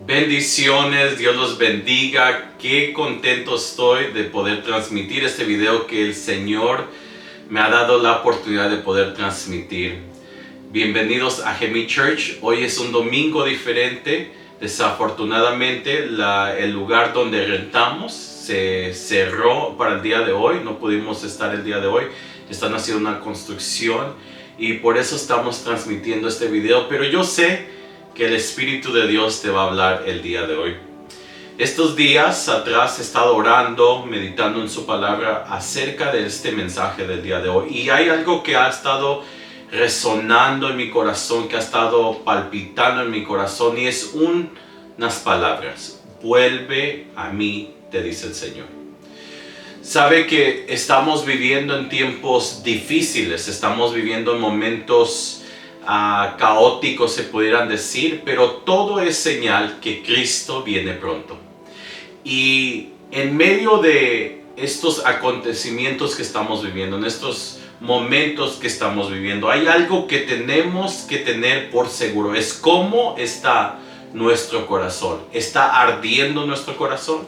Bendiciones, Dios los bendiga. Qué contento estoy de poder transmitir este video que el Señor me ha dado la oportunidad de poder transmitir. Bienvenidos a Gemi Church. Hoy es un domingo diferente. Desafortunadamente el lugar donde rentamos se cerró para el día de hoy. No pudimos estar el día de hoy. Están haciendo una construcción y por eso estamos transmitiendo este video. Pero yo sé que el Espíritu de Dios te va a hablar el día de hoy. Estos días atrás he estado orando, meditando en su palabra acerca de este mensaje del día de hoy. Y hay algo que ha estado resonando en mi corazón, que ha estado palpitando en mi corazón, y es unas palabras. Vuelve a mí, te dice el Señor. Sabe que estamos viviendo en tiempos difíciles, estamos viviendo en momentos caóticos, se pudieran decir, pero todo es señal que Cristo viene pronto. Y en medio de estos acontecimientos que estamos viviendo, en estos momentos que estamos viviendo, hay algo que tenemos que tener por seguro. Es cómo está nuestro corazón. ¿Está ardiendo nuestro corazón?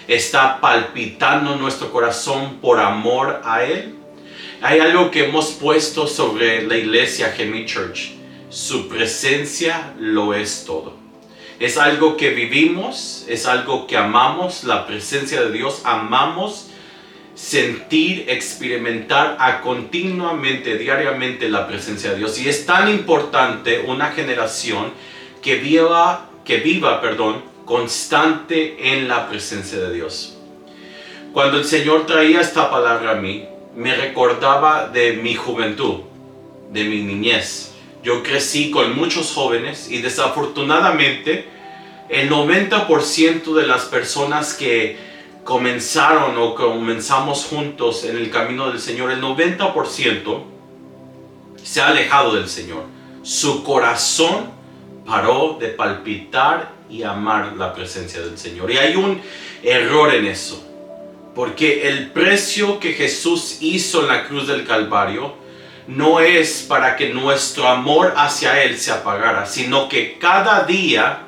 ¿Está palpitando nuestro corazón por amor a Él? Hay algo que hemos puesto sobre la iglesia Gemi Church. Su presencia lo es todo. Es algo que vivimos, es algo que amamos, la presencia de Dios. Amamos sentir, experimentar continuamente, diariamente la presencia de Dios. Y es tan importante una generación que viva, constante en la presencia de Dios. Cuando el Señor traía esta palabra a mí, me recordaba de mi juventud, de mi niñez. Yo crecí con muchos jóvenes y desafortunadamente el 90% de las personas que comenzamos juntos en el camino del Señor, el 90% se ha alejado del Señor. Su corazón paró de palpitar y amar la presencia del Señor. Y hay un error en eso. Porque el precio que Jesús hizo en la cruz del Calvario no es para que nuestro amor hacia Él se apagara, sino que cada día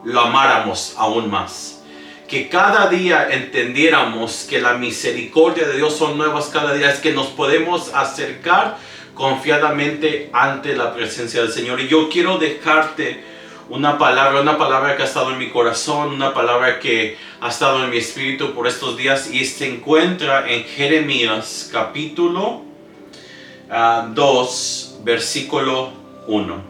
lo amáramos aún más. Que cada día entendiéramos que la misericordia de Dios son nuevas cada día, es que nos podemos acercar confiadamente ante la presencia del Señor. Y yo quiero dejarte una palabra que ha estado en mi corazón, una palabra que ha estado en mi espíritu por estos días, y se encuentra en Jeremías capítulo 2, versículo 1.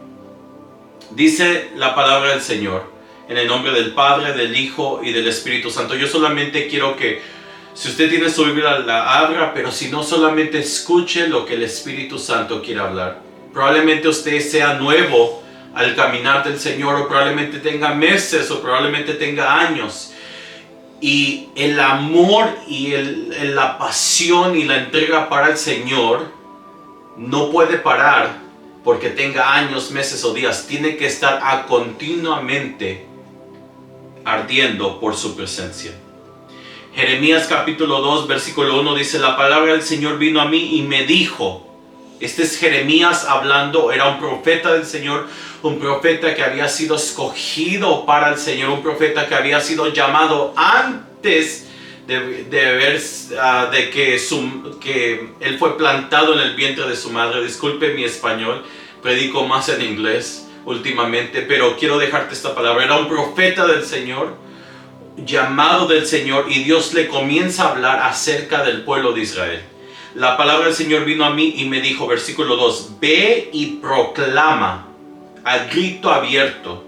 Dice la palabra del Señor, en el nombre del Padre, del Hijo y del Espíritu Santo. Yo solamente quiero que, si usted tiene su Biblia, la abra, pero si no, solamente escuche lo que el Espíritu Santo quiere hablar. Probablemente usted sea nuevo al caminar del Señor, o probablemente tenga meses, o probablemente tenga años, y el amor y la pasión y la entrega para el Señor no puede parar porque tenga años, meses o días. Tiene que estar continuamente ardiendo por su presencia. Jeremías capítulo 2 versículo 1 dice: la palabra del Señor vino a mí y me dijo. Este es Jeremías hablando, era un profeta del Señor, un profeta que había sido escogido para el Señor, un profeta que había sido llamado antes de que él fue plantado en el vientre de su madre. Disculpe mi español, predico más en inglés últimamente, pero quiero dejarte esta palabra. Era un profeta del Señor, llamado del Señor, y Dios le comienza a hablar acerca del pueblo de Israel. La palabra del Señor vino a mí y me dijo, versículo 2, ve y proclama a grito abierto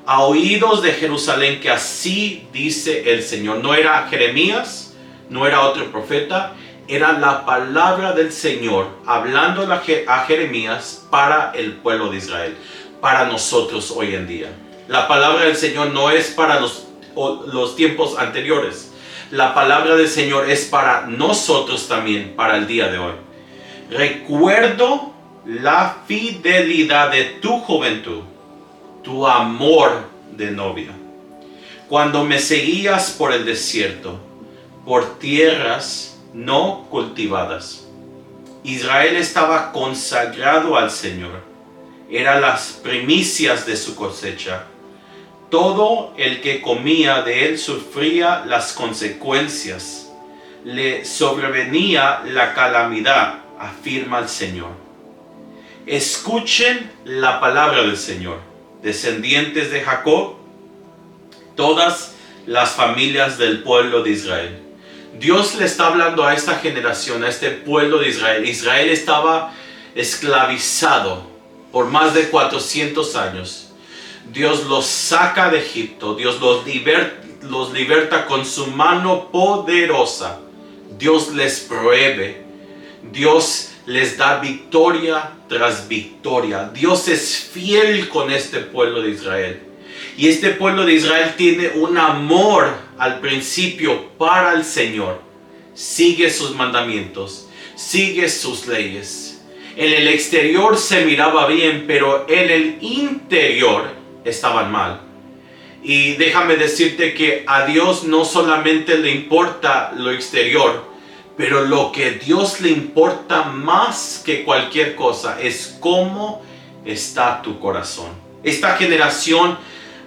a oídos de Jerusalén que así dice el Señor. No era Jeremías, no era otro profeta, era la palabra del Señor hablando a Jeremías para el pueblo de Israel, para nosotros hoy en día. La palabra del Señor no es para los tiempos anteriores. La palabra del Señor es para nosotros también, para el día de hoy. Recuerdo la fidelidad de tu juventud, tu amor de novia, cuando me seguías por el desierto, por tierras no cultivadas. Israel estaba consagrado al Señor, eran las primicias de su cosecha. Todo el que comía de él sufría las consecuencias. Le sobrevenía la calamidad, afirma el Señor. Escuchen la palabra del Señor, descendientes de Jacob, todas las familias del pueblo de Israel. Dios le está hablando a esta generación, a este pueblo de Israel. Israel estaba esclavizado por más de 400 años. Dios los saca de Egipto, Dios los liberta con su mano poderosa. Dios les provee, Dios les da victoria tras victoria. Dios es fiel con este pueblo de Israel. Y este pueblo de Israel tiene un amor al principio para el Señor. Sigue sus mandamientos, sigue sus leyes. En el exterior se miraba bien, pero en el interior estaban mal. Y déjame decirte que a Dios no solamente le importa lo exterior, pero lo que a Dios le importa más que cualquier cosa es cómo está tu corazón. Esta generación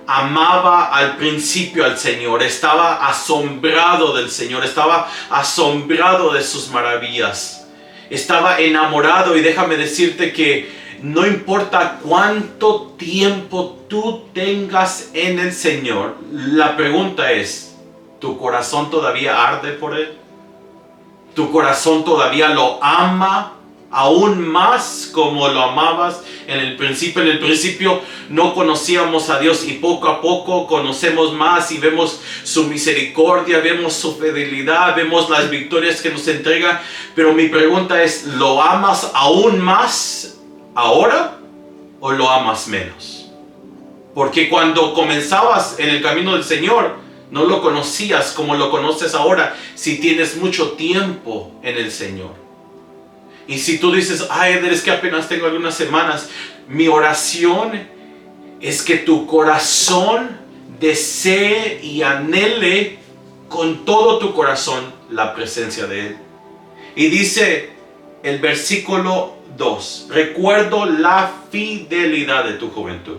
amaba al principio al Señor, estaba asombrado del Señor, estaba asombrado de sus maravillas, estaba enamorado. Y déjame decirte que no importa cuánto tiempo tú tengas en el Señor, la pregunta es, ¿tu corazón todavía arde por Él? ¿Tu corazón todavía lo ama aún más como lo amabas en el principio? En el principio no conocíamos a Dios y poco a poco conocemos más y vemos su misericordia, vemos su fidelidad, vemos las victorias que nos entrega. Pero mi pregunta es, ¿lo amas aún más ahora o lo amas menos? Porque cuando comenzabas en el camino del Señor, no lo conocías como lo conoces ahora si tienes mucho tiempo en el Señor. Y si tú dices, ay, es que apenas tengo algunas semanas, mi oración es que tu corazón desee y anhele con todo tu corazón la presencia de Él. Y dice el versículo 2, recuerdo la fidelidad de tu juventud,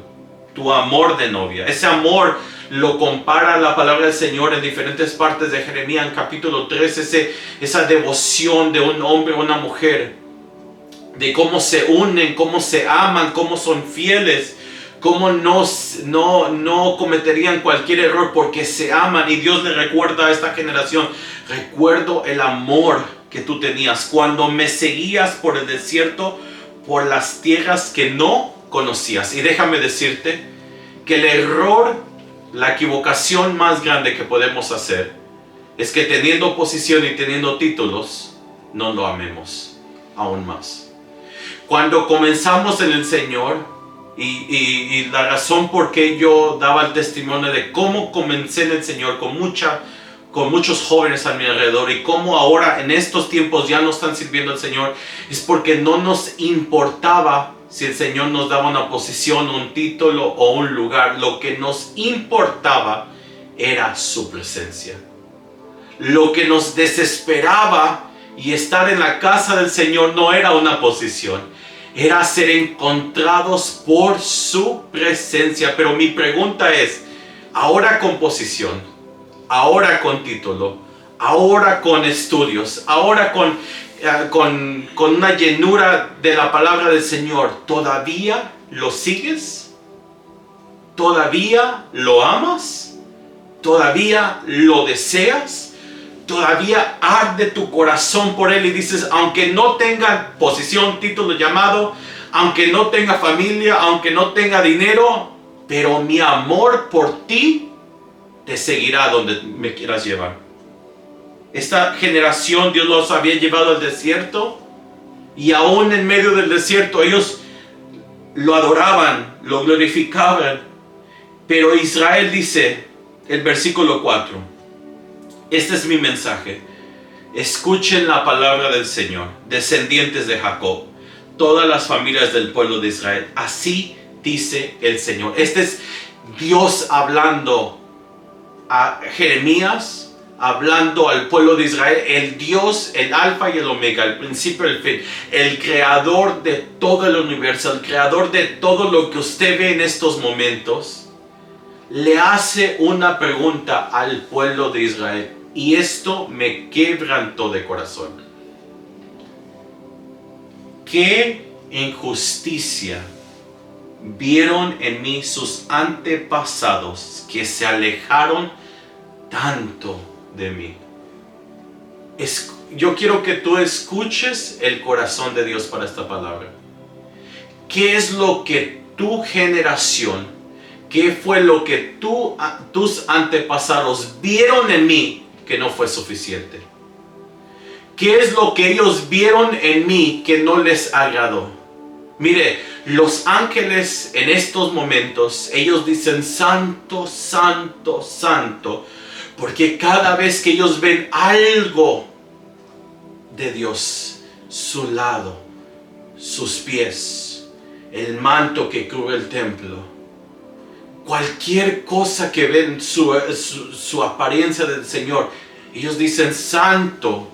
tu amor de novia. Ese amor lo compara la palabra del Señor en diferentes partes de Jeremías, en capítulo 3, esa devoción de un hombre o una mujer, de cómo se unen, cómo se aman, cómo son fieles, cómo no cometerían cualquier error porque se aman. Y Dios le recuerda a esta generación, recuerdo el amor que tú tenías cuando me seguías por el desierto, por las tierras que no conocías. Y déjame decirte que el error, la equivocación más grande que podemos hacer es que teniendo posición y teniendo títulos, no lo amemos aún más. Cuando comenzamos en el Señor, y la razón por qué yo daba el testimonio de cómo comencé en el Señor con muchos jóvenes a mi alrededor y cómo ahora en estos tiempos ya no están sirviendo al Señor, es porque no nos importaba si el Señor nos daba una posición, un título o un lugar. Lo que nos importaba era su presencia. Lo que nos desesperaba y estar en la casa del Señor no era una posición, era ser encontrados por su presencia. Pero mi pregunta es, ahora con posición, ahora con título, ahora con estudios, ahora con una llenura de la palabra del Señor, ¿todavía lo sigues? ¿Todavía lo amas? ¿Todavía lo deseas? ¿Todavía arde tu corazón por Él y dices, aunque no tenga posición, título, llamado, aunque no tenga familia, aunque no tenga dinero, pero mi amor por ti te seguirá donde me quieras llevar? Esta generación Dios los había llevado al desierto y aún en medio del desierto ellos lo adoraban, lo glorificaban. Pero Israel dice, el versículo 4, este es mi mensaje: escuchen la palabra del Señor, descendientes de Jacob, todas las familias del pueblo de Israel. Así dice el Señor. Este es Dios hablando a Jeremías, hablando al pueblo de Israel, el Dios, el alfa y el omega, el principio y el fin, el creador de todo el universo, el creador de todo lo que usted ve en estos momentos. le hace una pregunta al pueblo de Israel. Y esto me quebrantó de corazón. ¿Qué injusticia vieron en mí sus antepasados que se alejaron tanto de mí? Yo quiero que tú escuches el corazón de Dios para esta palabra. ¿Qué es lo que tu generación, qué fue lo que tus antepasados vieron en mí que no fue suficiente? ¿Qué es lo que ellos vieron en mí que no les agradó? Mire, los ángeles en estos momentos, ellos dicen santo, santo, santo, porque cada vez que ellos ven algo de Dios, su lado, sus pies, el manto que cubre el templo, cualquier cosa que ven, su apariencia del Señor, ellos dicen santo.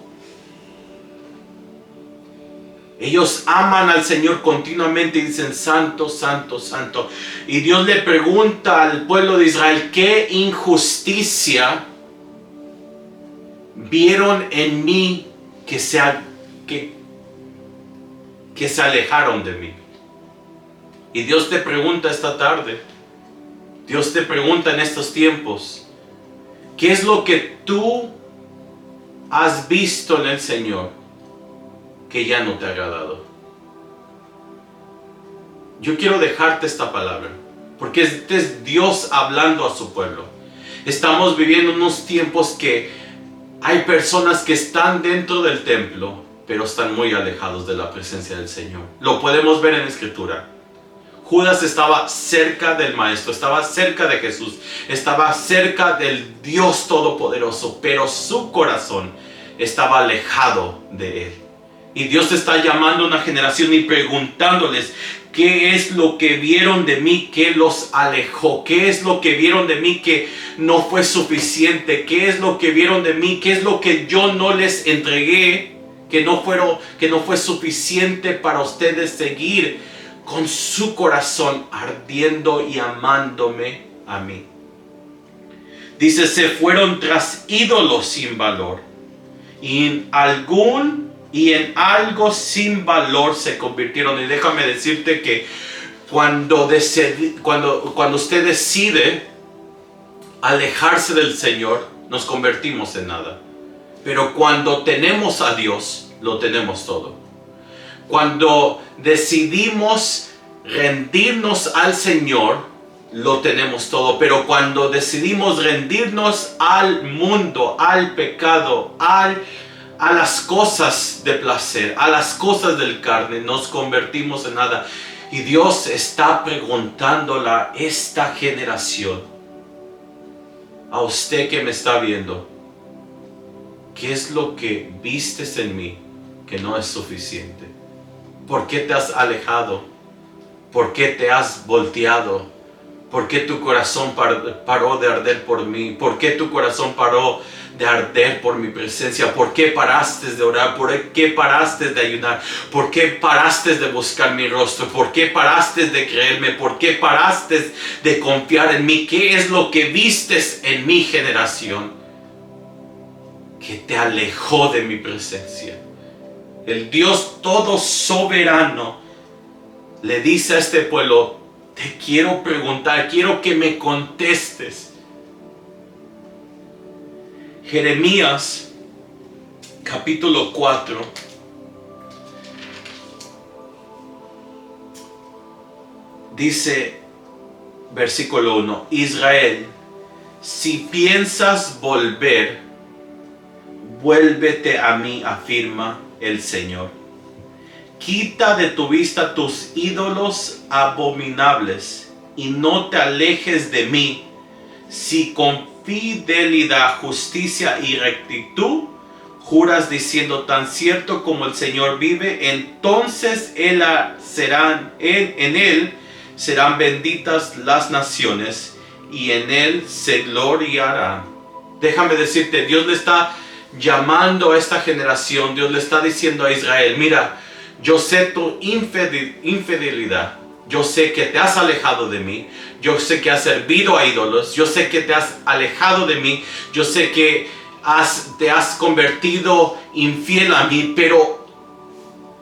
Ellos aman al Señor continuamente y dicen santo, santo, santo. Y Dios le pregunta al pueblo de Israel, ¿qué injusticia vieron en mí que se alejaron de mí? Y Dios te pregunta esta tarde, Dios te pregunta en estos tiempos, ¿qué es lo que tú has visto en el Señor que ya no te ha agradado? Yo quiero dejarte esta palabra, porque este es Dios hablando a su pueblo. Estamos viviendo unos tiempos que hay personas que están dentro del templo, pero están muy alejados de la presencia del Señor. Lo podemos ver en la Escritura. Judas estaba cerca del Maestro, estaba cerca de Jesús, estaba cerca del Dios Todopoderoso, pero su corazón estaba alejado de Él. Y Dios está llamando a una generación y preguntándoles, ¿qué es lo que vieron de mí que los alejó? ¿Qué es lo que vieron de mí que no fue suficiente? ¿Qué es lo que vieron de mí? ¿Qué es lo que yo no les entregué que no fue suficiente para ustedes seguir con su corazón ardiendo y amándome a mí? Dice, se fueron tras ídolos sin valor y en algo sin valor se convirtieron. Y déjame decirte que cuando usted decide alejarse del Señor, nos convertimos en nada. Pero cuando tenemos a Dios, lo tenemos todo. Cuando decidimos rendirnos al Señor, lo tenemos todo. Pero cuando decidimos rendirnos al mundo, al pecado, a las cosas de placer, a las cosas del carne, nos convertimos en nada. Y Dios está preguntándole a esta generación, a usted que me está viendo, ¿qué es lo que vistes en mí que no es suficiente? ¿Por qué te has alejado? ¿Por qué te has volteado? ¿Por qué tu corazón paró de arder por mí? ¿Por qué tu corazón paró de arder por mi presencia? ¿Por qué paraste de orar? ¿Por qué paraste de ayunar? ¿Por qué paraste de buscar mi rostro? ¿Por qué paraste de creerme? ¿Por qué paraste de confiar en mí? ¿Qué es lo que vistes en mi generación que te alejó de mi presencia? El Dios todo soberano le dice a este pueblo, te quiero preguntar, quiero que me contestes. Jeremías capítulo 4 dice, versículo 1, Israel, si piensas volver, vuélvete a mí, afirma el Señor. Quita de tu vista tus ídolos abominables y no te alejes de mí. Si con fidelidad, justicia y rectitud juras diciendo, tan cierto como el Señor vive, entonces en Él serán benditas las naciones y en Él se gloriarán. Déjame decirte, Dios le está llamando a esta generación, Dios le está diciendo a Israel, mira, yo sé tu infidelidad, yo sé que te has alejado de mí, Yo sé que has servido a ídolos. Yo sé que te has alejado de mí. Yo sé que te has convertido infiel a mí. Pero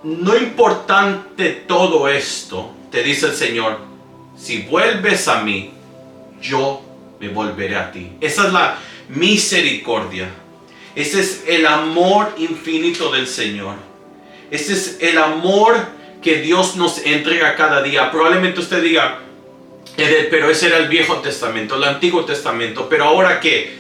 no importante todo esto, te dice el Señor, si vuelves a mí, yo me volveré a ti. Esa es la misericordia. Ese es el amor infinito del Señor. Ese es el amor que Dios nos entrega cada día. Probablemente usted diga, pero ese era el Viejo Testamento, el Antiguo Testamento. Pero ahora que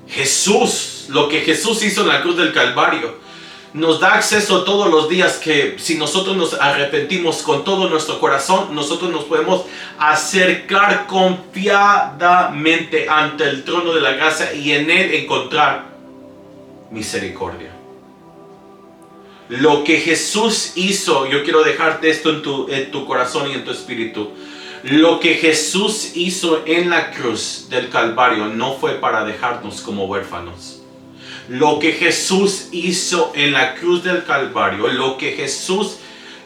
Jesús, lo que Jesús hizo en la cruz del Calvario, nos da acceso todos los días, que si nosotros nos arrepentimos con todo nuestro corazón, nosotros nos podemos acercar confiadamente ante el trono de la gracia y en él encontrar misericordia. Lo que Jesús hizo, yo quiero dejarte esto en tu corazón y en tu espíritu. Lo que Jesús hizo en la cruz del Calvario no fue para dejarnos como huérfanos. Lo que Jesús hizo en la cruz del Calvario,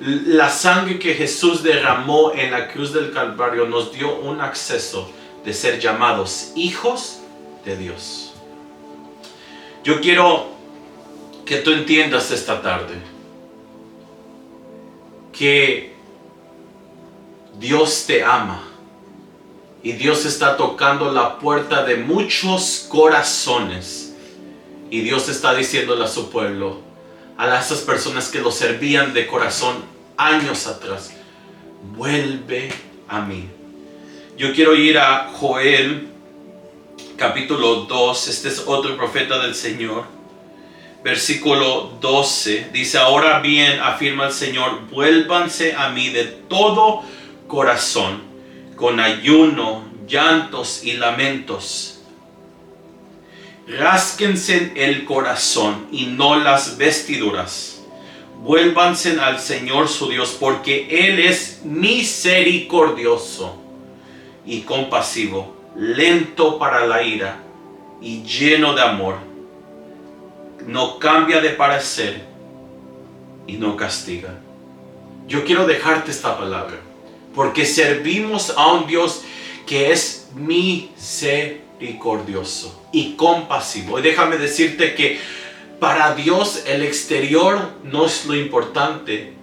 la sangre que Jesús derramó en la cruz del Calvario nos dio un acceso de ser llamados hijos de Dios. Yo quiero que tú entiendas esta tarde que Dios te ama y Dios está tocando la puerta de muchos corazones. Y Dios está diciéndole a su pueblo, a esas personas que lo servían de corazón años atrás, vuelve a mí. Yo quiero ir a Joel, capítulo 2. Este es otro profeta del Señor. Versículo 12. Dice, ahora bien, afirma el Señor, vuélvanse a mí de todo corazón, con ayuno, llantos y lamentos. Rásquense el corazón y no las vestiduras. Vuélvanse al Señor su Dios, porque Él es misericordioso y compasivo, lento para la ira y lleno de amor. No cambia de parecer y no castiga. Yo quiero dejarte esta palabra, porque servimos a un Dios que es misericordioso y compasivo. Y déjame decirte que para Dios el exterior no es lo importante.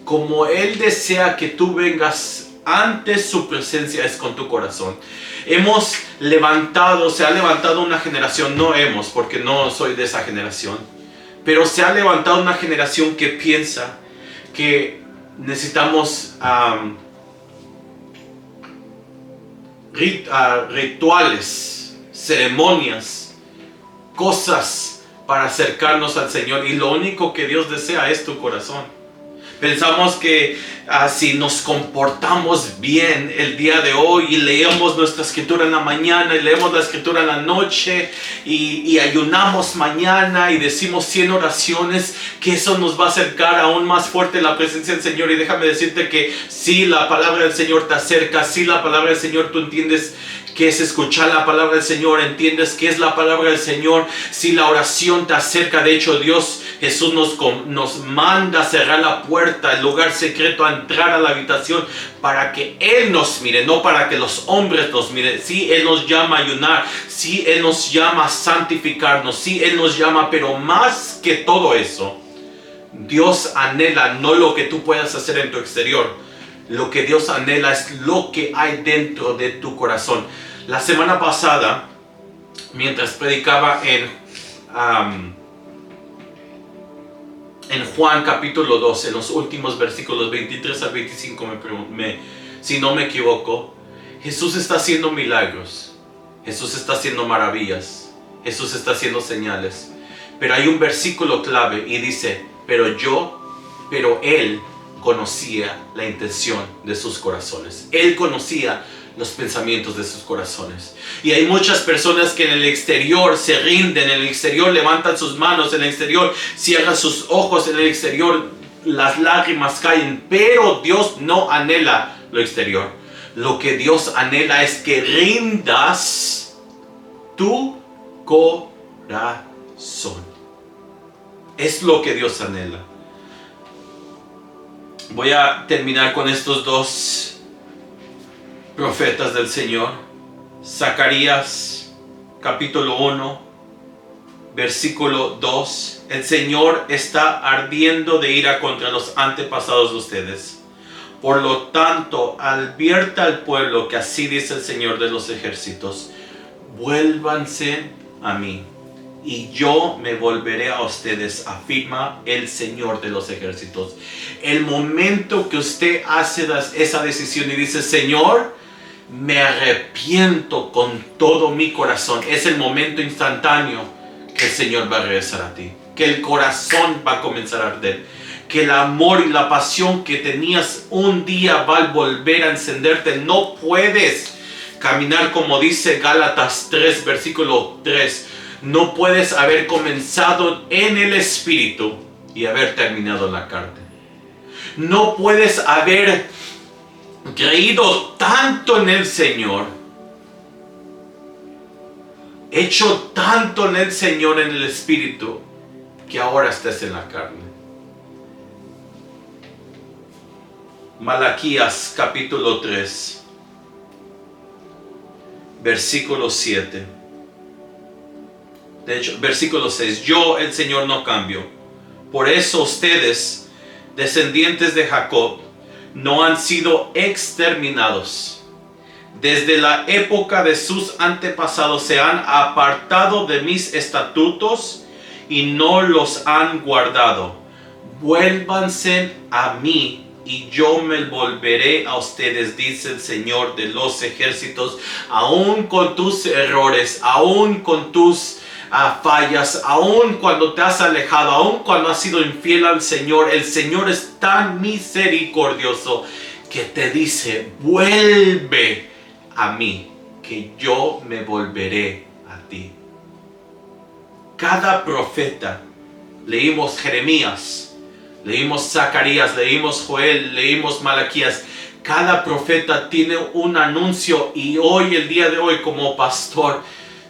Como Él desea que tú vengas ante su presencia es con tu corazón. Se ha levantado una generación, porque no soy de esa generación, pero se ha levantado una generación que piensa que necesitamos rituales, ceremonias, cosas para acercarnos al Señor, y lo único que Dios desea es tu corazón. Pensamos que si nos comportamos bien el día de hoy y leemos nuestra escritura en la mañana y leemos la escritura en la noche y ayunamos mañana y decimos 100 oraciones, que eso nos va a acercar aún más fuerte a la presencia del Señor. Y déjame decirte que si la palabra del Señor te acerca, si la palabra del Señor tú entiendes que es escuchar la palabra del Señor, entiendes que es la palabra del Señor, si la oración te acerca, de hecho Jesús nos manda a cerrar la puerta, el lugar secreto, a entrar a la habitación para que Él nos mire, no para que los hombres nos miren. Sí, Él nos llama a ayunar, sí, Él nos llama a santificarnos, sí, Él nos llama, pero más que todo eso, Dios anhela no lo que tú puedas hacer en tu exterior. Lo que Dios anhela es lo que hay dentro de tu corazón. La semana pasada, mientras predicaba en Juan capítulo 12, en los últimos versículos 23 al 25, si no me equivoco, Jesús está haciendo milagros, Jesús está haciendo maravillas, Jesús está haciendo señales. Pero hay un versículo clave y dice, pero Él conocía la intención de sus corazones. Él conocía los pensamientos de sus corazones. Y hay muchas personas que en el exterior se rinden, en el exterior levantan sus manos, en el exterior cierran sus ojos, en el exterior las lágrimas caen, pero Dios no anhela lo exterior. Lo que Dios anhela es que rindas tu corazón. Es lo que Dios anhela. Voy a terminar con estos dos profetas del Señor. Zacarías capítulo 1, versículo 2. El Señor está ardiendo de ira contra los antepasados de ustedes. Por lo tanto, advierta al pueblo que así dice el Señor de los ejércitos: vuélvanse a mí, y yo me volveré a ustedes, afirma el Señor de los ejércitos. El momento que usted hace esa decisión y dice: Señor, me arrepiento con todo mi corazón, es el momento instantáneo que el Señor va a regresar a ti, que el corazón va a comenzar a arder, que el amor y la pasión que tenías un día va a volver a encenderte. No puedes caminar como dice Gálatas 3, versículo 3. No puedes haber comenzado en el Espíritu y haber terminado en la carne. No puedes haber creído tanto en el Señor, hecho tanto en el Señor en el Espíritu, que ahora estés en la carne. Malaquías capítulo 3, versículo 7. De hecho, versículo 6. Yo, el Señor, no cambio. Por eso ustedes, descendientes de Jacob, no han sido exterminados. Desde la época de sus antepasados se han apartado de mis estatutos y no los han guardado. Vuélvanse a mí y yo me volveré a ustedes, dice el Señor de los ejércitos. Aún con tus errores, aún con tus fallas, aún cuando te has alejado, aún cuando has sido infiel al Señor, el Señor es tan misericordioso que te dice: vuelve a mí, que yo me volveré a ti. Cada profeta, leímos Jeremías, leímos Zacarías, leímos Joel, leímos Malaquías. Cada profeta tiene un anuncio, y hoy, el día de hoy, como pastor,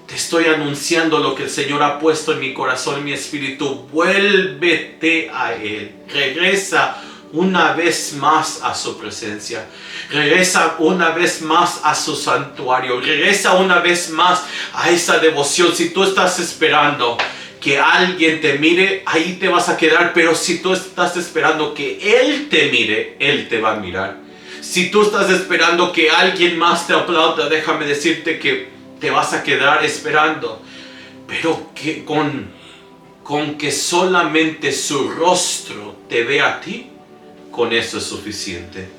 te estoy anunciando lo que el Señor ha puesto en mi corazón, en mi espíritu. Vuélvete a Él. Regresa una vez más a su presencia. Regresa una vez más a su santuario. Regresa una vez más a esa devoción. Si tú estás esperando que alguien te mire, ahí te vas a quedar. Pero si tú estás esperando que Él te mire, Él te va a mirar. Si tú estás esperando que alguien más te aplauda, déjame decirte que te vas a quedar esperando. Pero que con que solamente su rostro te vea a ti, con eso es suficiente.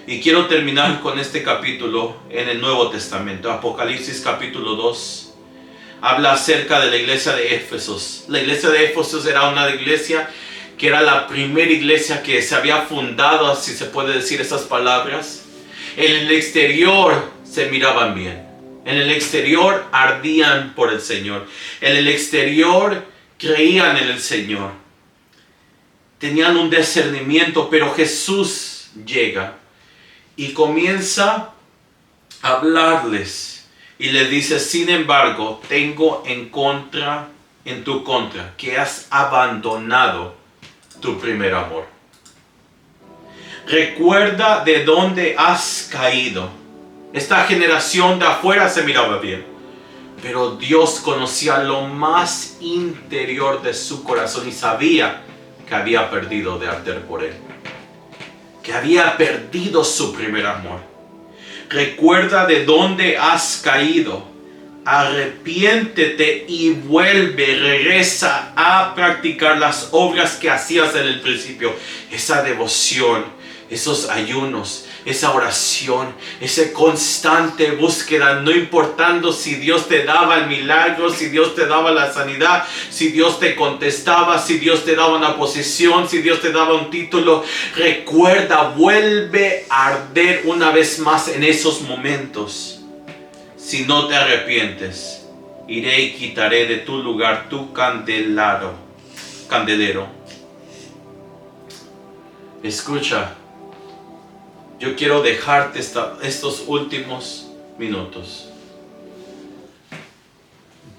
Y quiero terminar con este capítulo en el Nuevo Testamento. Apocalipsis capítulo 2 habla acerca de la iglesia de Éfesos. La iglesia de Éfesos era una iglesia que era la primera iglesia que se había fundado, si se puede decir esas palabras. En el exterior se miraban bien. En el exterior ardían por el Señor. En el exterior creían en el Señor. Tenían un discernimiento, pero Jesús llega y comienza a hablarles. Y les dice: sin embargo, tengo en tu contra, que has abandonado tu primer amor. Recuerda de dónde has caído. Esta generación de afuera se miraba bien, pero Dios conocía lo más interior de su corazón y sabía que había perdido de arder por Él, que había perdido su primer amor. Recuerda de dónde has caído, arrepiéntete y vuelve, regresa a practicar las obras que hacías en el principio. Esa devoción, esos ayunos, esa oración, esa constante búsqueda, no importando si Dios te daba el milagro, si Dios te daba la sanidad, si Dios te contestaba, si Dios te daba una posición, si Dios te daba un título. Recuerda, vuelve a arder una vez más en esos momentos. Si no te arrepientes, iré y quitaré de tu lugar tu candelero. Escucha. Yo quiero dejarte estos últimos minutos.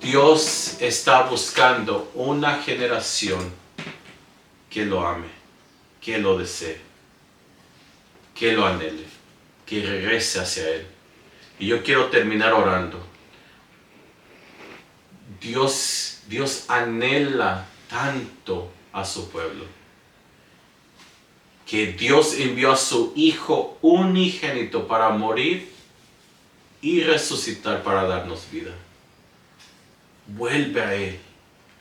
Dios está buscando una generación que lo ame, que lo desee, que lo anhele, que regrese hacia Él. Y yo quiero terminar orando. Dios anhela tanto a su pueblo, que Dios envió a su Hijo unigénito para morir y resucitar para darnos vida. Vuelve a Él,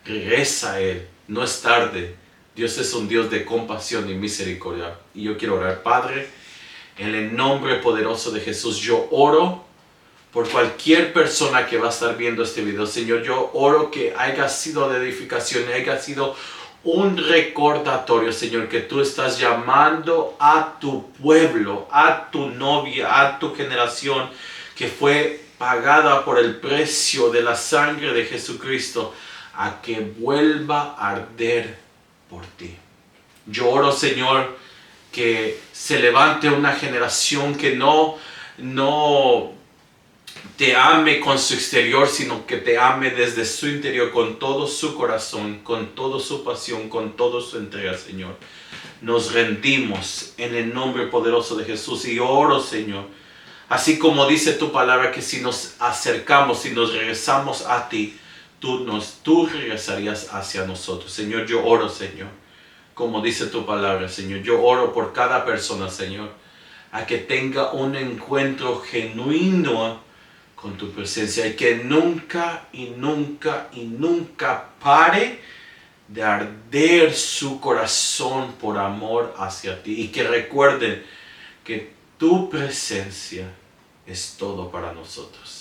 regresa a Él, no es tarde. Dios es un Dios de compasión y misericordia. Y yo quiero orar, Padre, en el nombre poderoso de Jesús, yo oro por cualquier persona que va a estar viendo este video. Señor, yo oro que haya sido de edificación, haya sido un recordatorio, Señor, que tú estás llamando a tu pueblo, a tu novia, a tu generación, que fue pagada por el precio de la sangre de Jesucristo, a que vuelva a arder por ti. Yo oro, Señor, que se levante una generación que no te ame con su exterior, sino que te ame desde su interior, con todo su corazón, con toda su pasión, con toda su entrega, Señor. Nos rendimos en el nombre poderoso de Jesús y oro, Señor, así como dice tu palabra, que si nos acercamos, si nos regresamos a ti, tú regresarías hacia nosotros. Señor, yo oro, Señor, como dice tu palabra, Señor. Yo oro por cada persona, Señor, a que tenga un encuentro genuino con tu presencia y que nunca y nunca y nunca pare de arder su corazón por amor hacia ti, y que recuerden que tu presencia es todo para nosotros.